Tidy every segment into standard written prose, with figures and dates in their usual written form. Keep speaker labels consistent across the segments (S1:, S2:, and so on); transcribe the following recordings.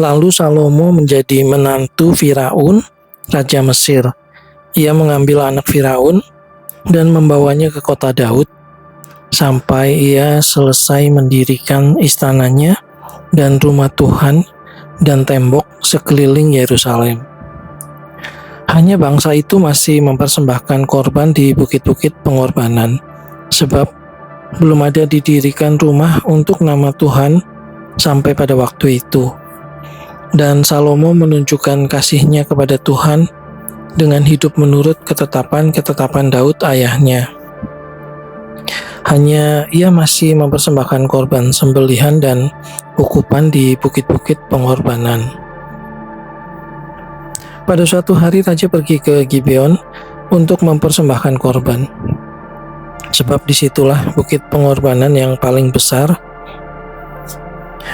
S1: Lalu Salomo menjadi menantu Firaun, Raja Mesir. Ia mengambil anak Firaun dan membawanya ke kota Daud sampai ia selesai mendirikan istananya dan rumah Tuhan dan tembok sekeliling Yerusalem. Hanya bangsa itu masih mempersembahkan korban di bukit-bukit pengorbanan, sebab belum ada didirikan rumah untuk nama Tuhan sampai pada waktu itu. Dan Salomo menunjukkan kasihnya kepada Tuhan dengan hidup menurut ketetapan-ketetapan Daud ayahnya. Hanya ia masih mempersembahkan korban sembelihan dan ukupan di bukit-bukit pengorbanan. Pada suatu hari raja pergi ke Gibeon untuk mempersembahkan korban, sebab disitulah bukit pengorbanan yang paling besar.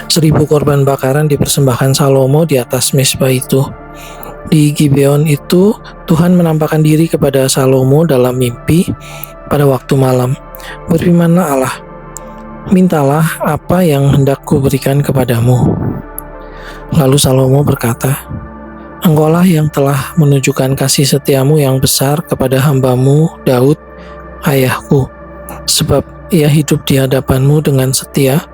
S1: 1000 korban bakaran dipersembahkan Salomo di atas mezbah itu. Di Gibeon itu Tuhan menampakkan diri kepada Salomo dalam mimpi pada waktu malam. Berfirmanlah Allah, "Mintalah apa yang hendak kuberikan kepadamu." Lalu Salomo berkata, "Engkaulah yang telah menunjukkan kasih setiamu yang besar kepada hambamu Daud, ayahku, sebab ia hidup di hadapanmu dengan setia,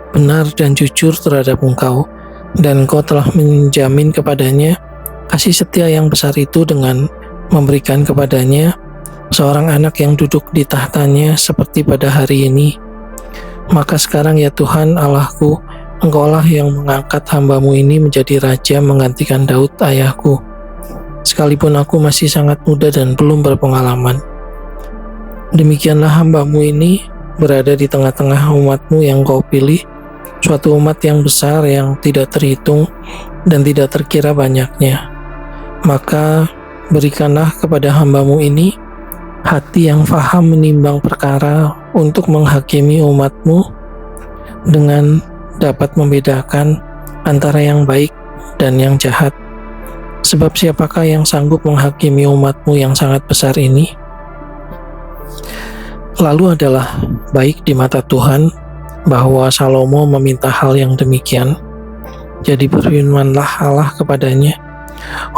S1: benar dan jujur terhadap engkau, dan engkau telah menjamin kepadanya kasih setia yang besar itu dengan memberikan kepadanya seorang anak yang duduk di tahtanya seperti pada hari ini. Maka sekarang ya Tuhan Allahku, engkaulah yang mengangkat hambamu ini menjadi raja menggantikan Daud ayahku, sekalipun aku masih sangat muda dan belum berpengalaman. Demikianlah hambamu ini berada di tengah-tengah umatmu yang kau pilih, suatu umat yang besar yang tidak terhitung dan tidak terkira banyaknya. Maka berikanlah kepada hambamu ini hati yang faham menimbang perkara untuk menghakimi umatmu dengan dapat membedakan antara yang baik dan yang jahat. Sebab siapakah yang sanggup menghakimi umatmu yang sangat besar ini? Lalu adalah baik di mata Tuhan bahwa Salomo meminta hal yang demikian. Jadi berfirmanlah Allah kepadanya,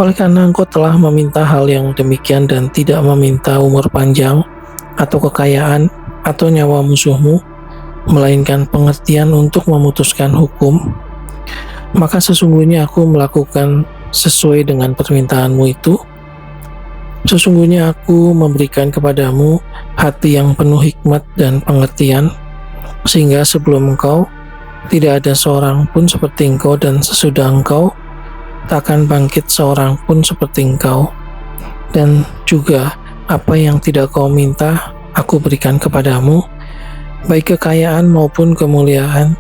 S1: "Oleh karena engkau telah meminta hal yang demikian dan tidak meminta umur panjang atau kekayaan atau nyawa musuhmu, melainkan pengertian untuk memutuskan hukum, maka sesungguhnya aku melakukan sesuai dengan permintaanmu itu. Sesungguhnya aku memberikan kepadamu hati yang penuh hikmat dan pengertian, sehingga sebelum engkau tidak ada seorang pun seperti engkau, dan sesudah engkau takkan bangkit seorang pun seperti engkau. Dan juga apa yang tidak kau minta aku berikan kepadamu, baik kekayaan maupun kemuliaan,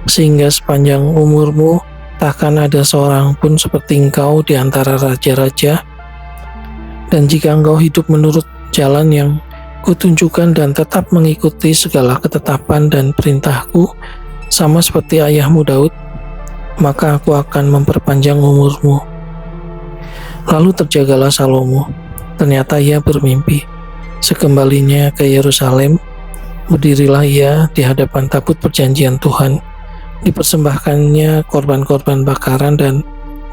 S1: sehingga sepanjang umurmu takkan ada seorang pun seperti engkau di antara raja-raja. Dan jika engkau hidup menurut jalan yang kutunjukkan dan tetap mengikuti segala ketetapan dan perintahku sama seperti ayahmu Daud, maka aku akan memperpanjang umurmu." Lalu terjagalah Salomo. Ternyata ia bermimpi. Sekembalinya ke Yerusalem, berdirilah ia di hadapan tabut perjanjian Tuhan. Dipersembahkannya korban-korban bakaran dan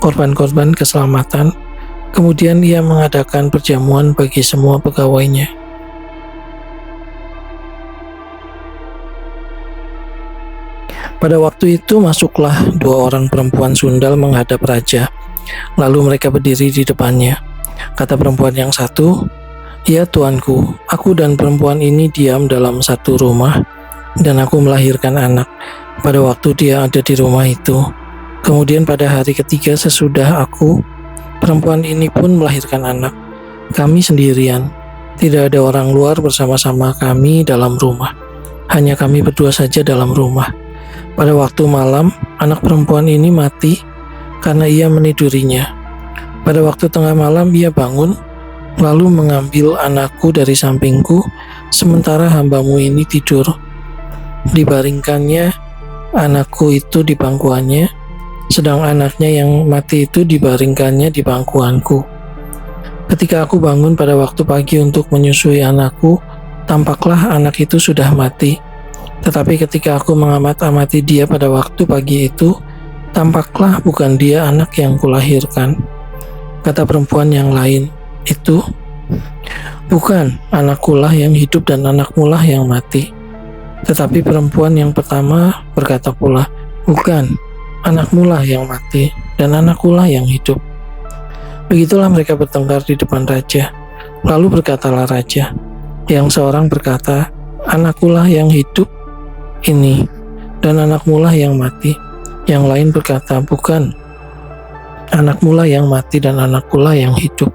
S1: korban-korban keselamatan. Kemudian ia mengadakan perjamuan bagi semua pegawainya. Pada waktu itu masuklah 2 orang perempuan sundal menghadap raja. Lalu mereka berdiri di depannya. Kata perempuan yang satu, "Ya Tuanku, aku dan perempuan ini diam dalam satu rumah, dan aku melahirkan anak pada waktu dia ada di rumah itu. Kemudian pada hari ketiga sesudah aku, perempuan ini pun melahirkan anak. Kami sendirian, tidak ada orang luar bersama-sama kami dalam rumah. Hanya kami berdua saja dalam rumah. Pada waktu malam, anak perempuan ini mati karena ia menidurinya. Pada waktu tengah malam ia bangun, lalu mengambil anakku dari sampingku, sementara hambamu ini tidur. Dibaringkannya anakku itu di pangkuannya, sedang anaknya yang mati itu dibaringkannya di pangkuanku. Ketika aku bangun pada waktu pagi untuk menyusui anakku, tampaklah anak itu sudah mati. Tetapi ketika aku mengamati dia pada waktu pagi itu, Tampaklah bukan dia anak yang kulahirkan, kata perempuan yang lain. Itu bukan anakkulah yang hidup dan anakmulah yang mati. Tetapi perempuan yang pertama berkata pula, bukan, anakmulah yang mati dan anakkulah yang hidup. Begitulah mereka bertengkar di depan raja. Lalu berkatalah raja, yang seorang berkata, anakkulah yang hidup ini dan anakmulah yang mati. Yang lain berkata, bukan, anakmulah yang mati dan anakkulah yang hidup.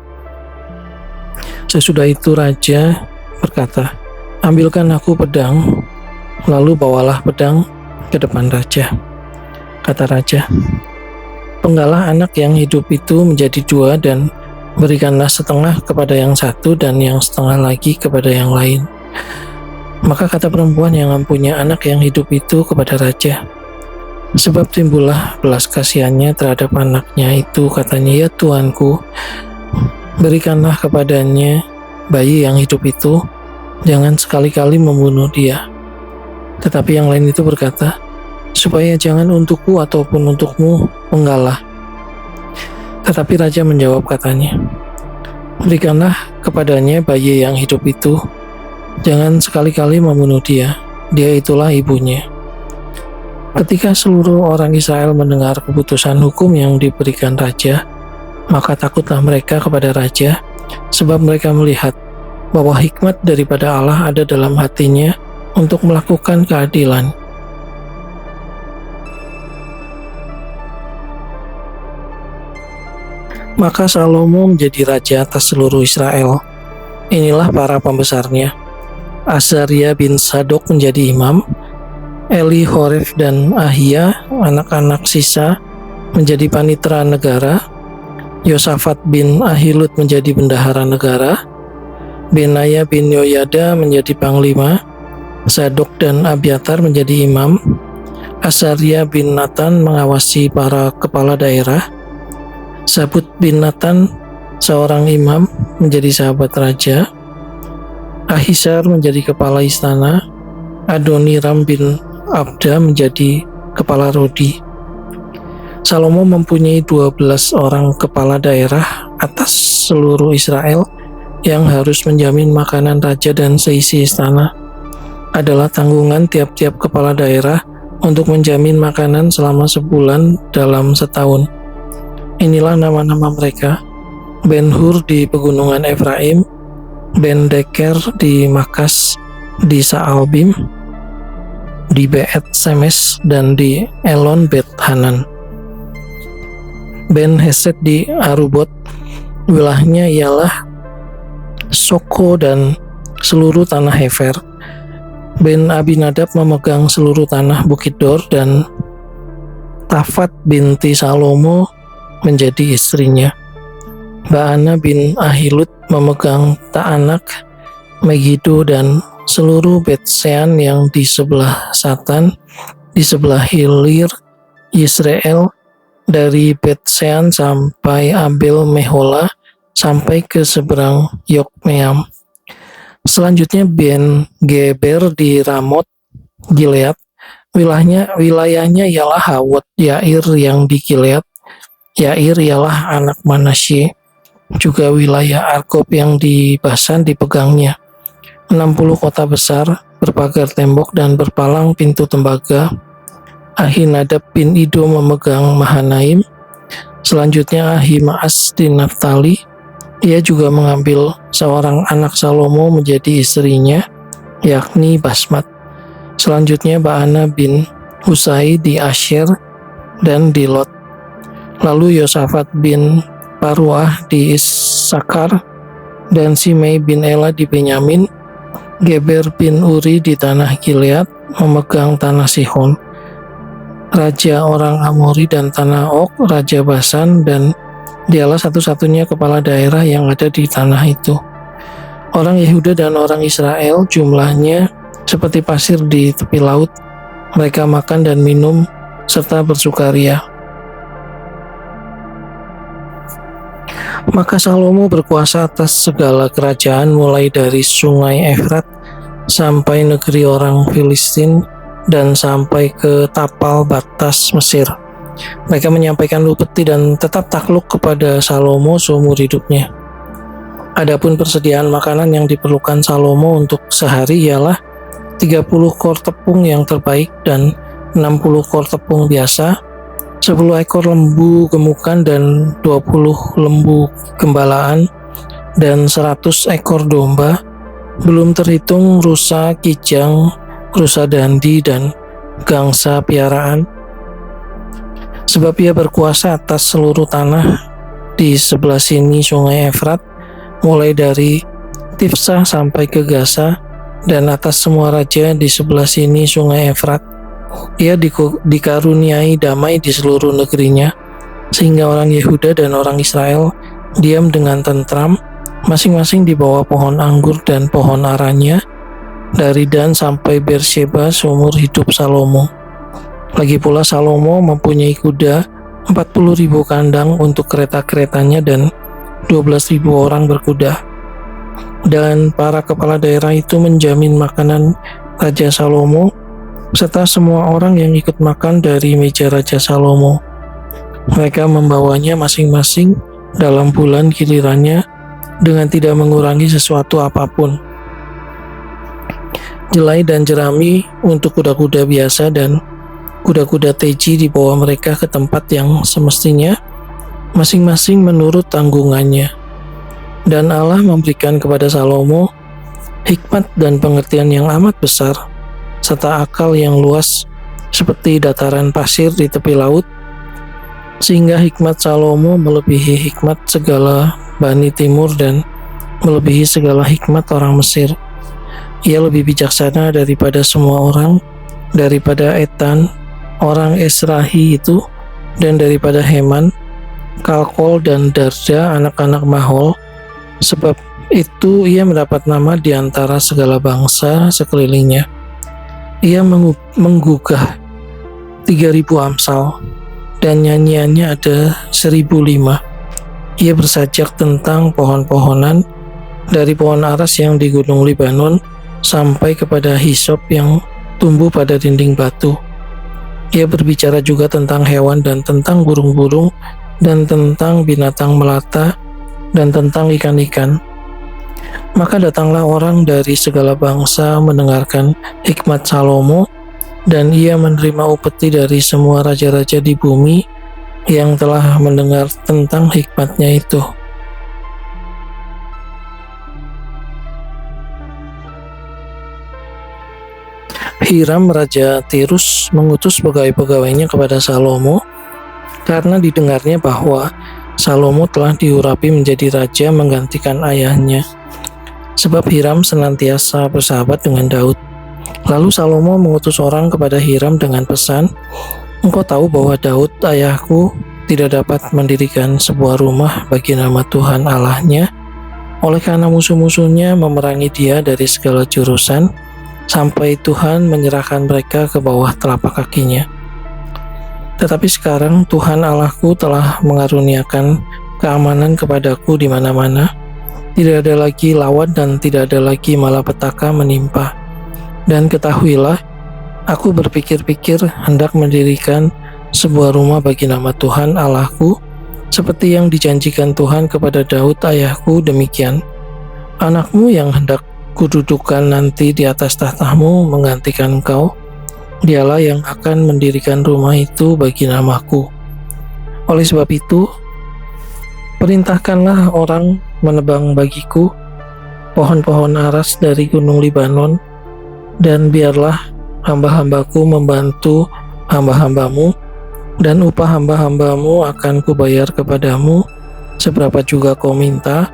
S1: Sesudah itu raja berkata, ambilkan aku pedang. Lalu bawalah pedang ke depan raja. Kata raja, penggalah anak yang hidup itu menjadi dua dan berikanlah setengah kepada yang satu dan yang setengah lagi kepada yang lain. Maka kata perempuan yang mempunyai anak yang hidup itu kepada raja, sebab timbullah belas kasihannya terhadap anaknya itu, katanya, ya tuanku, berikanlah kepadanya bayi yang hidup itu, jangan sekali-kali membunuh dia. Tetapi yang lain itu berkata, supaya jangan untukku ataupun untukmu penggalah. Tetapi raja menjawab katanya, berikanlah kepadanya bayi yang hidup itu, jangan sekali-kali membunuh dia, dia itulah ibunya. Ketika seluruh orang Israel mendengar keputusan hukum yang diberikan raja, maka takutlah mereka kepada raja, sebab mereka melihat bahwa hikmat daripada Allah ada dalam hatinya untuk melakukan keadilan. Maka Salomo menjadi raja atas seluruh Israel. Inilah para pembesarnya. Azaria bin Sadok menjadi imam, Eli, Horef, dan Ahia, anak-anak sisa, menjadi panitera negara, Yosafat bin Ahilud menjadi bendahara negara, Benaya bin Yoyada menjadi panglima, Zadok dan Abiatar menjadi imam, Azaria bin Natan mengawasi para kepala daerah, Zabud bin Natan seorang imam menjadi sahabat raja, Ahisar menjadi kepala istana, Adoniram bin Abda menjadi kepala rodi. Salomo mempunyai 12 orang kepala daerah atas seluruh Israel yang harus menjamin makanan raja dan seisi istana. Adalah tanggungan tiap-tiap kepala daerah untuk menjamin makanan selama sebulan dalam setahun. Inilah nama-nama mereka: Ben-Hur di pegunungan Efraim, Ben-Deker di Makas, di Saalbim, di Beet Semes, dan di Elon Bet Hanan. Ben-Hesed di Arubot, wilayahnya ialah Soko dan seluruh tanah Hefer. Ben-Abinadab memegang seluruh tanah Bukit Dor, dan Tafat binti Salomo menjadi istrinya. Baana bin Ahilud memegang Taanak, Megido, dan seluruh Bet-Sean yang di sebelah Satan, di sebelah Hilir, Yisrael, dari Bet-Sean sampai Abel Mehola, sampai ke seberang Yokmeam. Selanjutnya Ben-Geber di Ramot Gilead, wilayahnya ialah Hawot Yair yang di Gilead. Yair ialah anak Manasye. Juga wilayah Argob yang di Basan dipegangnya. 60 kota besar, berpagar tembok dan berpalang pintu tembaga. Ahinadab bin Ido memegang Mahanaim. Selanjutnya Ahimaas di Naftali. Ia juga mengambil seorang anak Salomo menjadi istrinya, yakni Basmat. Selanjutnya Baana bin Husai di Asher dan di Lot. Lalu Yosafat bin Paruah di Isakar, dan Simei bin Ela di Benyamin. Geber bin Uri di tanah Gilead memegang tanah Sihon, raja orang Amori, dan tanah Og, raja Basan, dan dialah satu-satunya kepala daerah yang ada di tanah itu. Orang Yehuda dan orang Israel jumlahnya seperti pasir di tepi laut. Mereka makan dan minum serta bersukaria. Maka Salomo berkuasa atas segala kerajaan mulai dari sungai Efrat sampai negeri orang Filistin dan sampai ke tapal batas Mesir. Mereka menyampaikan upeti dan tetap takluk kepada Salomo seumur hidupnya. Adapun persediaan makanan yang diperlukan Salomo untuk sehari ialah 30 kor tepung yang terbaik dan 60 kor tepung biasa, 10 ekor lembu gemukan dan 20 lembu gembalaan, dan 100 ekor domba, belum terhitung rusa kijang, rusa dandi, dan gangsa piaraan. Sebab ia berkuasa atas seluruh tanah di sebelah sini sungai Efrat, mulai dari Tifsah sampai ke Gaza, dan atas semua raja di sebelah sini sungai Efrat. Ia dikaruniai damai di seluruh negerinya, sehingga orang Yehuda dan orang Israel diam dengan tentram, masing-masing di bawah pohon anggur dan pohon aranya, dari Dan sampai Beersheba seumur hidup Salomo. Lagi pula Salomo mempunyai kuda 40.000 kandang untuk kereta-keretanya dan 12.000 orang berkuda. Dan para kepala daerah itu menjamin makanan Raja Salomo serta semua orang yang ikut makan dari meja Raja Salomo. Mereka membawanya masing-masing dalam bulan gilirannya dengan tidak mengurangi sesuatu apapun. Jelai dan jerami untuk kuda-kuda biasa dan kuda-kuda teji dibawa mereka ke tempat yang semestinya, masing-masing menurut tanggungannya. Dan Allah memberikan kepada Salomo hikmat dan pengertian yang amat besar, serta akal yang luas seperti dataran pasir di tepi laut, sehingga hikmat Salomo melebihi hikmat segala Bani Timur dan melebihi segala hikmat orang Mesir. Ia lebih bijaksana daripada semua orang, daripada Etan, orang Esrahi itu, dan daripada Heman, Kalkol, dan Darda, anak-anak Mahol. Sebab itu ia mendapat nama di antara segala bangsa sekelilingnya. Ia menggugah 3.000 amsal, dan nyanyiannya ada 1.005. Ia bersajak tentang pohon-pohonan, dari pohon aras yang di gunung Libanon sampai kepada hisop yang tumbuh pada dinding batu. Ia berbicara juga tentang hewan dan tentang burung-burung dan tentang binatang melata dan tentang ikan-ikan. Maka datanglah orang dari segala bangsa mendengarkan hikmat Salomo, dan ia menerima upeti dari semua raja-raja di bumi yang telah mendengar tentang hikmatnya itu. Hiram Raja Tirus mengutus pegawai-pegawainya kepada Salomo karena didengarnya bahwa Salomo telah diurapi menjadi raja menggantikan ayahnya. Sebab Hiram senantiasa bersahabat dengan Daud. Lalu Salomo mengutus orang kepada Hiram dengan pesan, "Engkau tahu bahwa Daud ayahku tidak dapat mendirikan sebuah rumah bagi nama Tuhan Allahnya, oleh karena musuh-musuhnya memerangi dia dari segala jurusan, sampai Tuhan menyerahkan mereka ke bawah telapak kakinya. Tetapi sekarang Tuhan Allahku telah mengaruniakan keamanan kepadaku di mana-mana. Tidak ada lagi lawan dan tidak ada lagi malapetaka menimpa. Dan ketahuilah, aku berpikir-pikir hendak mendirikan sebuah rumah bagi nama Tuhan Allahku, seperti yang dijanjikan Tuhan kepada Daud ayahku demikian. Anakmu yang hendak kududukan nanti di atas tahtamu menggantikan engkau. Dialah yang akan mendirikan rumah itu bagi namaku. Oleh sebab itu, perintahkanlah orang menebang bagiku pohon-pohon aras dari gunung Libanon, dan biarlah hamba-hambaku membantu hamba-hambamu, dan upah hamba-hambamu akan kubayar kepadamu seberapa juga kau minta,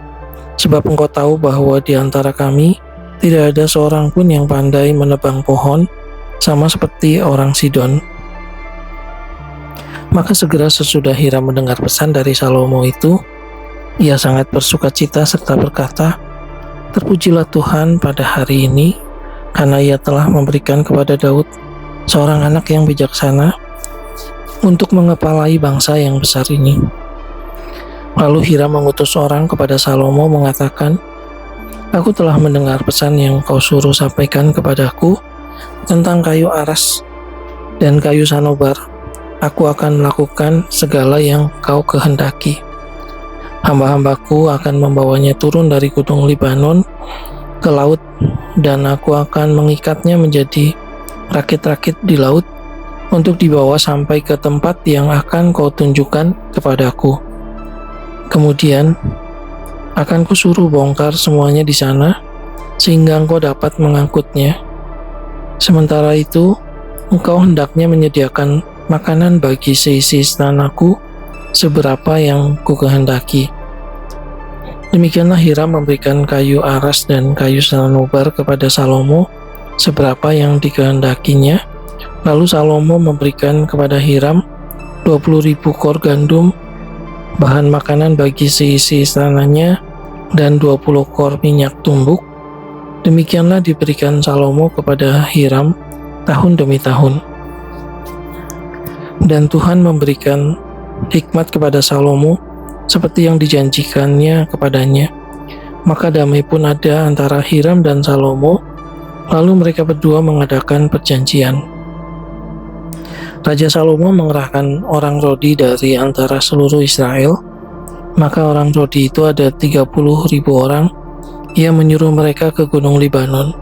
S1: sebab engkau tahu bahwa di antara kami tidak ada seorang pun yang pandai menebang pohon, sama seperti orang Sidon." Maka segera sesudah Hiram mendengar pesan dari Salomo itu, ia sangat bersukacita serta berkata, "Terpujilah Tuhan pada hari ini, karena ia telah memberikan kepada Daud seorang anak yang bijaksana untuk mengepalai bangsa yang besar ini." Lalu Hiram mengutus orang kepada Salomo mengatakan, "Aku telah mendengar pesan yang kau suruh sampaikan kepadaku tentang kayu aras dan kayu sanobar aku akan melakukan segala yang kau kehendaki. Hamba-hambaku akan membawanya turun dari gunung Libanon ke laut, dan aku akan mengikatnya menjadi rakit-rakit di laut untuk dibawa sampai ke tempat yang akan kau tunjukkan kepadaku. Kemudian akan kusuruh bongkar semuanya di sana, sehingga engkau dapat mengangkutnya. Sementara itu, engkau hendaknya menyediakan makanan bagi seisi istanaku seberapa yang kukehendaki. Demikianlah Hiram memberikan kayu aras dan kayu sanobar kepada Salomo seberapa yang dikehendakinya. Lalu Salomo memberikan kepada Hiram 20.000 kor gandum, bahan makanan bagi seisi istananya, dan 20 kor minyak tumbuk. Demikianlah diberikan Salomo kepada Hiram tahun demi tahun. Dan Tuhan memberikan hikmat kepada Salomo seperti yang dijanjikannya kepadanya. Maka damai pun ada antara Hiram dan Salomo, lalu mereka berdua mengadakan perjanjian. Raja Salomo mengerahkan orang Rodi dari antara seluruh Israel. Maka orang Rodi itu ada 30.000 orang. Ia menyuruh mereka ke gunung Libanon,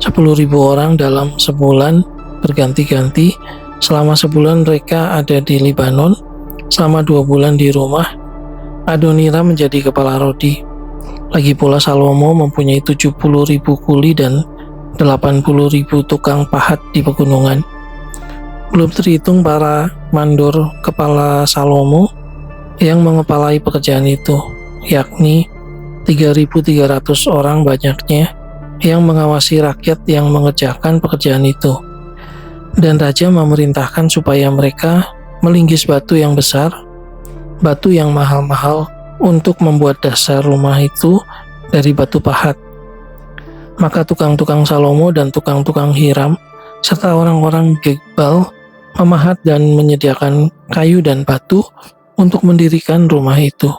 S1: 10.000 orang dalam sebulan berganti-ganti. Selama sebulan mereka ada di Libanon, selama 2 bulan di rumah Adoniram menjadi kepala Rodi. Lagi pula Salomo mempunyai 70.000 kuli dan 80.000 tukang pahat di pegunungan. Belum terhitung para mandor kepala Salomo yang mengepalai pekerjaan itu, yakni 3.300 orang banyaknya yang mengawasi rakyat yang mengerjakan pekerjaan itu. Dan raja memerintahkan supaya mereka melinggis batu yang besar, batu yang mahal-mahal untuk membuat dasar rumah itu dari batu pahat. Maka tukang-tukang Salomo dan tukang-tukang Hiram serta orang-orang Gebal memahat dan menyediakan kayu dan batu untuk mendirikan rumah itu.